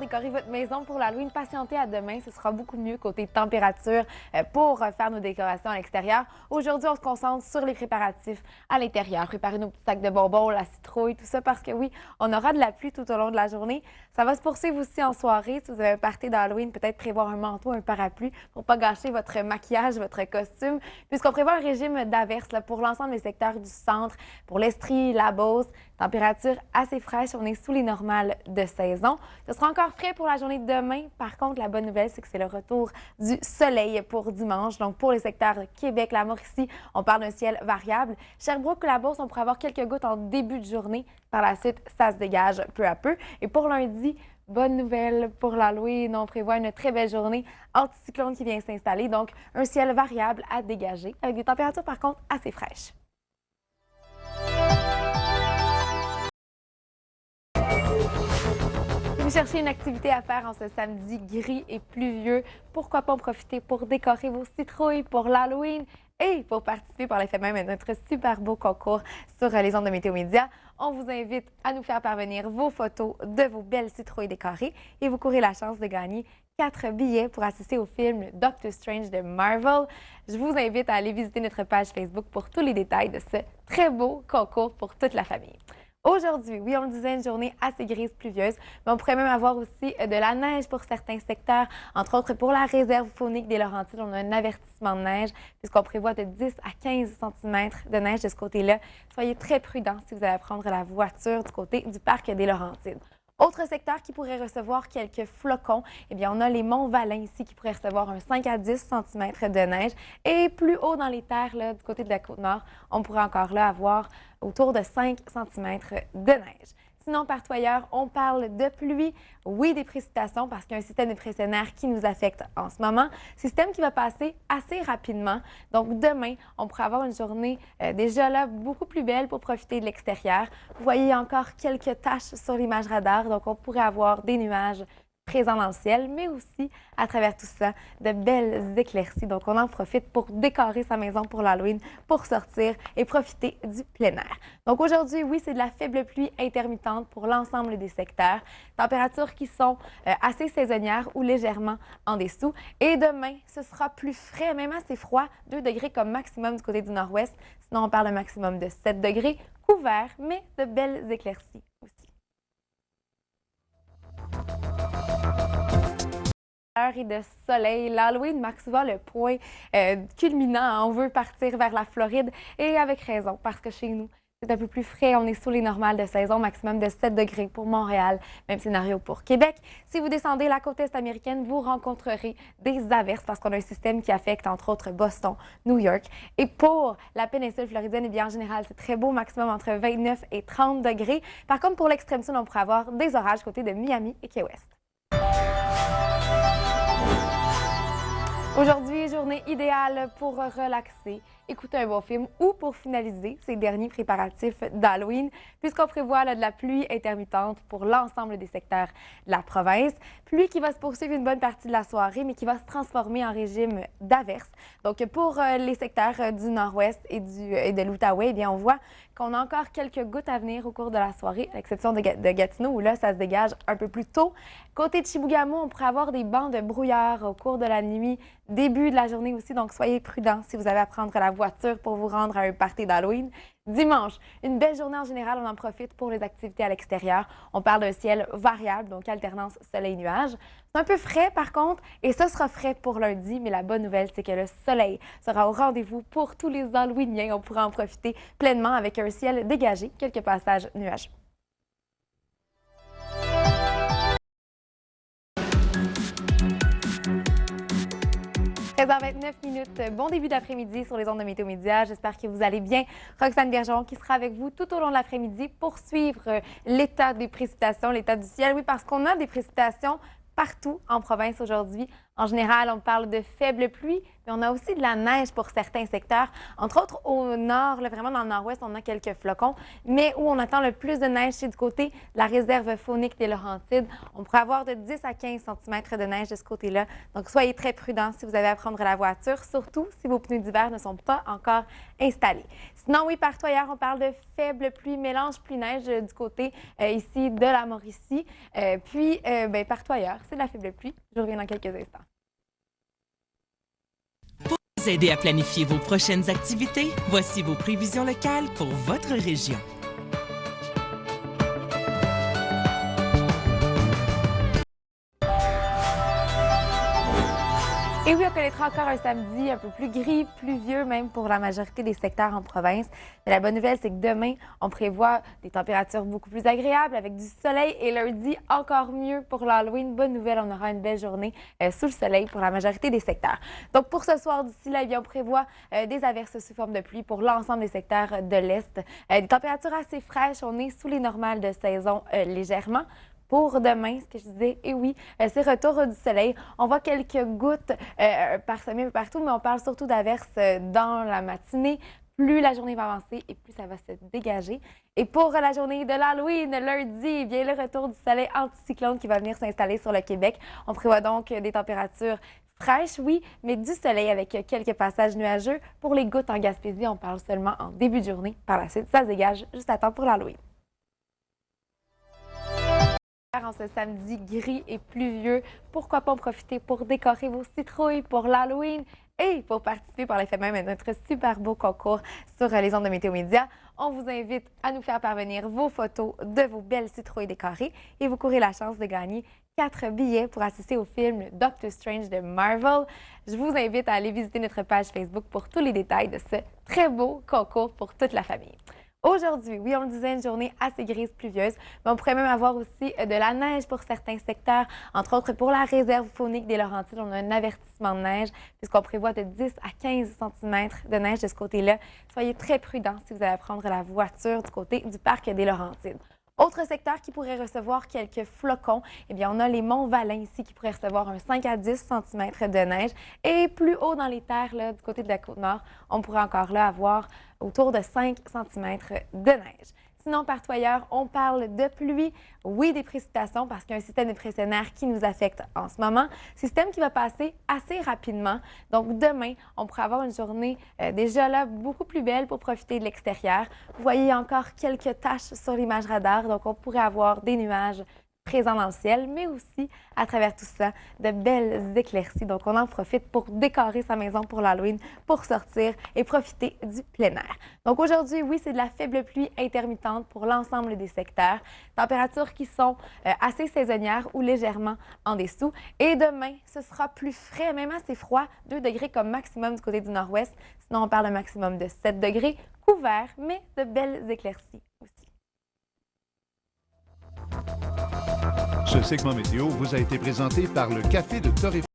décorer votre maison pour l'Halloween, patientez à demain. Ce sera beaucoup mieux côté température pour faire nos décorations à l'extérieur. Aujourd'hui, on se concentre sur les préparatifs à l'intérieur. Préparer nos petits sacs de bonbons, la citrouille, tout ça parce que oui, on aura de la pluie tout au long de la journée. Ça va se poursuivre aussi en soirée. Si vous avez un party d'Halloween, peut-être prévoir un manteau, un parapluie pour ne pas gâcher votre maquillage, votre costume. Puisqu'on prévoit un régime d'averse pour l'ensemble des secteurs du centre, pour l'Estrie, la Beauce. Température assez fraîche, on est sous les normales de saison. Ce sera encore frais pour la journée de demain. Par contre, la bonne nouvelle, c'est que c'est le retour du soleil pour dimanche. Donc, pour les secteurs Québec, la Mauricie, on parle d'un ciel variable. Sherbrooke, la Beauce, on pourrait avoir quelques gouttes en début de journée. Par la suite, ça se dégage peu à peu. Et pour lundi, bonne nouvelle pour l'Halloween. On prévoit une très belle journée anticyclone qui vient s'installer. Donc, un ciel variable à dégager avec des températures, par contre, assez fraîches. Si vous cherchez une activité à faire en ce samedi gris et pluvieux, pourquoi pas en profiter pour décorer vos citrouilles pour l'Halloween et pour participer par l'effet même à notre super beau concours sur les ondes de Météo Média. On vous invite à nous faire parvenir vos photos de vos belles citrouilles décorées et vous courez la chance de gagner 4 billets pour assister au film Doctor Strange de Marvel. Je vous invite à aller visiter notre page Facebook pour tous les détails de ce très beau concours pour toute la famille. Aujourd'hui, oui, on le disait, une journée assez grise, pluvieuse, mais on pourrait même avoir aussi de la neige pour certains secteurs, entre autres pour la réserve faunique des Laurentides. On a un avertissement de neige puisqu'on prévoit de 10 à 15 cm de neige de ce côté-là. Soyez très prudents si vous allez prendre la voiture du côté du parc des Laurentides. Autre secteur qui pourrait recevoir quelques flocons, eh bien, on a les Monts-Valin ici qui pourraient recevoir un 5 à 10 cm de neige. Et plus haut dans les terres, là, du côté de la Côte-Nord, on pourrait encore là avoir autour de 5 cm de neige. Sinon, partout ailleurs, on parle de pluie, oui, des précipitations parce qu'il y a un système dépressionnaire qui nous affecte en ce moment. Système qui va passer assez rapidement. Donc, demain, on pourra avoir une journée déjà là beaucoup plus belle pour profiter de l'extérieur. Vous voyez encore quelques taches sur l'image radar, donc on pourrait avoir des nuages présents dans le ciel, mais aussi, à travers tout ça, de belles éclaircies. Donc, on en profite pour décorer sa maison pour l'Halloween, pour sortir et profiter du plein air. Donc, aujourd'hui, oui, c'est de la faible pluie intermittente pour l'ensemble des secteurs. Températures qui sont assez saisonnières ou légèrement en dessous. Et demain, ce sera plus frais, même assez froid, 2 degrés comme maximum du côté du nord-ouest. Sinon, on parle d'un maximum de 7 degrés, couvert, mais de belles éclaircies aussi. Et de soleil. L'Halloween marque souvent le point culminant. On veut partir vers la Floride et avec raison parce que chez nous, c'est un peu plus frais. On est sous les normales de saison, maximum de 7 degrés pour Montréal. Même scénario pour Québec. Si vous descendez la côte est américaine, vous rencontrerez des averses parce qu'on a un système qui affecte entre autres Boston, New York. Et pour la péninsule floridienne, eh bien, en général, c'est très beau, maximum entre 29 et 30 degrés. Par contre, pour l'extrême sud, on pourrait avoir des orages côté de Miami et Key West. Aujourd'hui, journée idéale pour relaxer, écouter un bon film ou pour finaliser ces derniers préparatifs d'Halloween, puisqu'on prévoit là, de la pluie intermittente pour l'ensemble des secteurs de la province. Pluie qui va se poursuivre une bonne partie de la soirée, mais qui va se transformer en régime d'averse. Donc, pour les secteurs du nord-ouest et de l'Outaouais, eh bien, on voit qu'on a encore quelques gouttes à venir au cours de la soirée, à l'exception de Gatineau, où là, ça se dégage un peu plus tôt. Côté de Chibougamau, on pourrait avoir des bancs de brouillard au cours de la nuit, début de la journée aussi, donc soyez prudents si vous avez à prendre la voiture pour vous rendre à un party d'Halloween. Dimanche, une belle journée en général, on en profite pour les activités à l'extérieur. On parle d'un ciel variable, donc alternance soleil-nuage. C'est un peu frais par contre, et ça sera frais pour lundi, mais la bonne nouvelle, c'est que le soleil sera au rendez-vous pour tous les Halloweeniens. On pourra en profiter pleinement avec un ciel dégagé, quelques passages nuageux. 13h29. Bon début d'après-midi sur les ondes de Météo Média. J'espère que vous allez bien. Roxane Bergeron qui sera avec vous tout au long de l'après-midi pour suivre l'état des précipitations, l'état du ciel. Oui, parce qu'on a des précipitations partout en province aujourd'hui. En général, on parle de faibles pluies, mais on a aussi de la neige pour certains secteurs. Entre autres, au nord, là, vraiment dans le nord-ouest, on a quelques flocons, mais où on attend le plus de neige, c'est du côté de la réserve faunique des Laurentides. On pourrait avoir de 10 à 15 cm de neige de ce côté-là. Donc, soyez très prudents si vous avez à prendre la voiture, surtout si vos pneus d'hiver ne sont pas encore installés. Sinon, oui, partout ailleurs, on parle de faibles pluies, mélange pluie-neige du côté ici de la Mauricie. Partout ailleurs, c'est de la faible pluie. Je reviens dans quelques instants. Pour vous aider à planifier vos prochaines activités, voici vos prévisions locales pour votre région. Et oui, on connaîtra encore un samedi un peu plus gris, pluvieux même pour la majorité des secteurs en province. Mais la bonne nouvelle, c'est que demain, on prévoit des températures beaucoup plus agréables avec du soleil et lundi, encore mieux pour l'Halloween. Bonne nouvelle, on aura une belle journée sous le soleil pour la majorité des secteurs. Donc pour ce soir, d'ici là, on prévoit des averses sous forme de pluie pour l'ensemble des secteurs de l'Est. Des températures assez fraîches, on est sous les normales de saison légèrement. Pour demain, ce que je disais, et oui, c'est retour du soleil. On voit quelques gouttes parsemées partout, mais on parle surtout d'averses dans la matinée. Plus la journée va avancer et plus ça va se dégager. Et pour la journée de l'Halloween, lundi, bien le retour du soleil anticyclone qui va venir s'installer sur le Québec. On prévoit donc des températures fraîches, oui, mais du soleil avec quelques passages nuageux. Pour les gouttes en Gaspésie, on parle seulement en début de journée. Par la suite, ça se dégage juste à temps pour l'Halloween. En ce samedi gris et pluvieux, pourquoi pas en profiter pour décorer vos citrouilles pour l'Halloween et pour participer par l'effet même à notre super beau concours sur les ondes de Météo Média. On vous invite à nous faire parvenir vos photos de vos belles citrouilles décorées et vous courez la chance de gagner 4 billets pour assister au film Doctor Strange de Marvel. Je vous invite à aller visiter notre page Facebook pour tous les détails de ce très beau concours pour toute la famille. Aujourd'hui, oui, on le disait, une journée assez grise, pluvieuse, mais on pourrait même avoir aussi de la neige pour certains secteurs, entre autres pour la réserve faunique des Laurentides. On a un avertissement de neige puisqu'on prévoit de 10 à 15 cm de neige de ce côté-là. Soyez très prudents si vous allez prendre la voiture du côté du parc des Laurentides. Autre secteur qui pourrait recevoir quelques flocons, eh bien, on a les Monts-Valin ici qui pourraient recevoir un 5 à 10 cm de neige. Et plus haut dans les terres, là, du côté de la Côte-Nord, on pourrait encore là avoir autour de 5 cm de neige. Sinon, partout ailleurs, on parle de pluie, oui, des précipitations parce qu'il y a un système dépressionnaire qui nous affecte en ce moment. Système qui va passer assez rapidement. Donc, demain, on pourra avoir une journée déjà là beaucoup plus belle pour profiter de l'extérieur. Vous voyez encore quelques taches sur l'image radar, donc on pourrait avoir des nuages présents dans le ciel, mais aussi, à travers tout ça, de belles éclaircies. Donc, on en profite pour décorer sa maison pour l'Halloween, pour sortir et profiter du plein air. Donc, aujourd'hui, oui, c'est de la faible pluie intermittente pour l'ensemble des secteurs. Températures qui sont assez saisonnières ou légèrement en dessous. Et demain, ce sera plus frais, même assez froid, 2 degrés comme maximum du côté du nord-ouest. Sinon, on parle d'un maximum de 7 degrés, couvert, mais de belles éclaircies aussi. Ce segment météo vous a été présenté par le Café de Torréfaction.